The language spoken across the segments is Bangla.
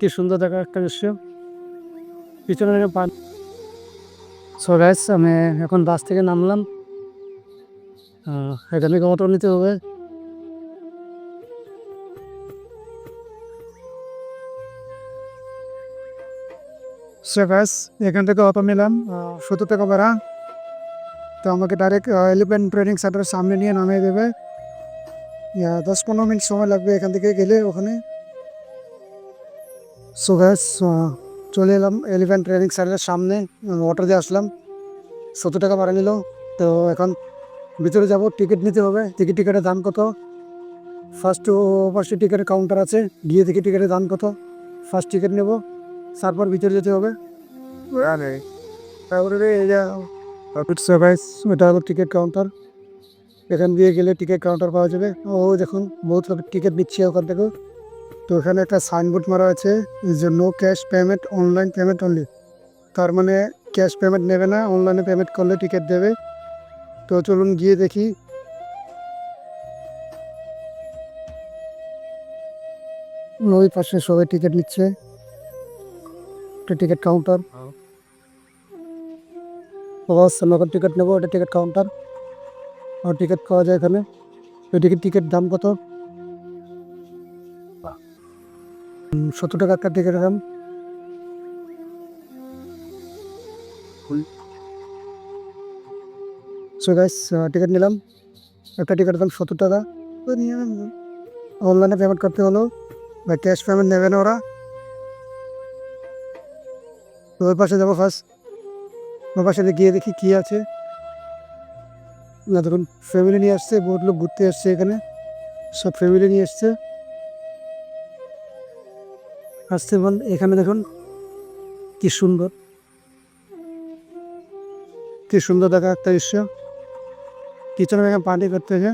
কি সুন্দর দেখা একটা দৃশ্য, পিছনে পান। সো গাইস, আমি এখন বাস থেকে নামলাম। এখানে অটো নিতে হবে। সো গাইস, এখান থেকে অটো নিলাম 70 টাকা ভাড়া। তো আমাকে ডাইরেক্ট এলিফ্যান্ট ট্রেনিং সেন্টারের সামনে নিয়ে নামিয়ে দেবে। 10-15 মিনিট সময় লাগবে এখান থেকে গেলে ওখানে। সো গাইস, চলে এলাম এলিফ্যান্ট ট্রেনিং সেন্টারের সামনে। অটো দিয়ে আসলাম, 70 টাকা ভাড়া নিল। তো এখন ভিতরে যাব, টিকিট নিতে হবে। টিকিটের দাম কত? ফার্স্ট পাশে টিকিটের কাউন্টার আছে, গিয়ে দেখি টিকিটের দাম কত। ফার্স্ট টিকিট নেব, তারপর ভিতরে যেতে হবে। তারপরে এটা হলো টিকিট কাউন্টার। এখান দিয়ে গেলে টিকিট কাউন্টার পাওয়া যাবে। ও দেখুন, বহুত লোক টিকিট নিচ্ছে ওখান থেকে। তো এখানে একটা সাইনবোর্ড মারা আছে যে no cash payment, online payment only. তার মানে ক্যাশ পেমেন্ট নেবে না, অনলাইনে পেমেন্ট করলে টিকিট দেবে। তো চলুন গিয়ে দেখি। ওই পাশে সবাই টিকিট নিচ্ছে, একটা টিকিট কাউন্টার। নগদ টিকিট নেবো, এটা টিকিট কাউন্টার। আর টিকিট পাওয়া যায় এখানে। ওই টিকিট দাম কত? 70 টাকা একটা টিকিটের দাম। সো গাইস, টিকিট নিলাম। একটা টিকিটের দাম 70 টাকা। অনলাইনে পেমেন্ট করতে হলো, বা ক্যাশ পেমেন্ট নেবে না ওরা। তো ওই পাশে যাবো ফার্স্ট। ওই পাশে গিয়ে দেখি কি আছে। না দেখুন, ফ্যামিলি নিয়ে আসছে, বহুত লোক ঘুরতে আসছে এখানে। সব ফ্যামিলি নিয়ে এসছে। আসতে বল, এখানে দেখুন কি সুন্দর, কি সুন্দর দেখা একটা দৃশ্য। পিছনে এখানে পার্টি করতেছে।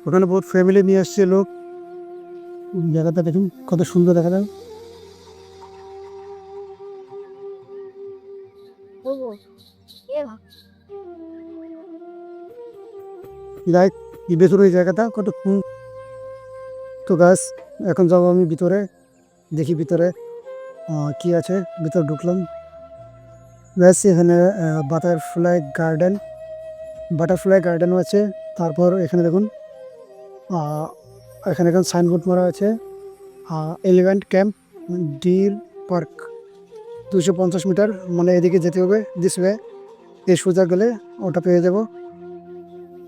ওখানে বহুত ফ্যামিলি নিয়ে আসছে লোক। জায়গাটা দেখুন কত সুন্দর দেখা যায়। লাইক কি ভেতরে ওই জায়গাটা কত। তো গাছ, এখন যাবো আমি ভিতরে, দেখি ভিতরে কি আছে। ভিতরে ঢুকলাম। ব্যাস, এখানে বাটারফ্লাই গার্ডেনও আছে। তারপর এখানে দেখুন, এখানে সাইনবোর্ড মারা আছে, এলিফ্যান্ট ক্যাম্প ডির পার্ক, 250 মিটার। মানে এদিকে যেতে হবে, দিস ওয়ে। এই সোজা গেলে ওটা পেয়ে যাব।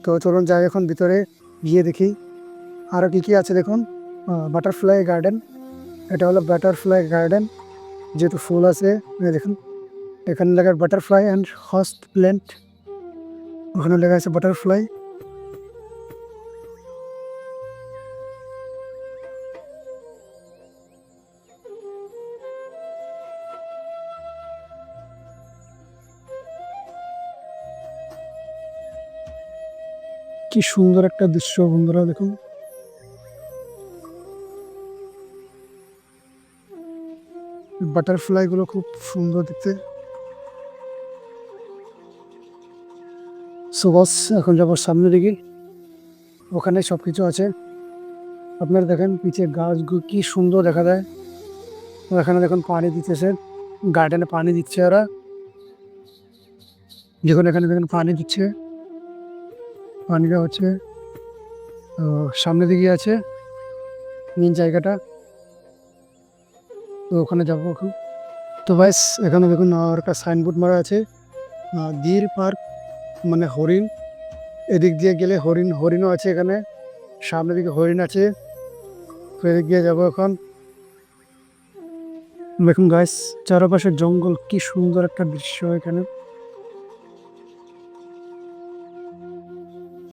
তো চলুন যাই এখন ভিতরে, গিয়ে দেখি আরও কী কী আছে। দেখুন, বাটারফ্লাই গার্ডেন, এটা হলো বাটারফ্লাই গার্ডেন। যেহেতু ফুল আছে, দেখুন এখানে লেখা বাটারফ্লাই অ্যান্ড হস্ট প্ল্যান্ট। ওখানে লেখা আছে বাটারফ্লাই। কি সুন্দর একটা দৃশ্য বন্ধুরা, দেখুন। বাটারফ্লাই গুলো খুব সুন্দর দেখতে। সো বস, এখন যাবো সামনের দিকে। ওখানে সবকিছু আছে। আপনারা দেখেন পিছিয়ে গাছগুলো কি সুন্দর দেখা যায়। এখানে দেখুন পানি দিতেছে, গার্ডেনে পানি দিচ্ছে ওরা। দেখুন এখানে দেখুন পানি দিচ্ছে, পানিটা হচ্ছে সামনের দিকে আছে মেন জায়গাটা। তো ওখানে যাবো এখন। তো ভাইস, এখানে দেখুন আর একটা সাইনবোর্ড মারা আছে, ডির পার্ক, মানে হরিণ। এদিক দিয়ে গেলে হরিণও আছে এখানে, সামনের দিকে হরিণ আছে। তো এদিক দিয়ে যাবো এখন। দেখুন গাইস, চারপাশের জঙ্গল, কি সুন্দর একটা দৃশ্য এখানে।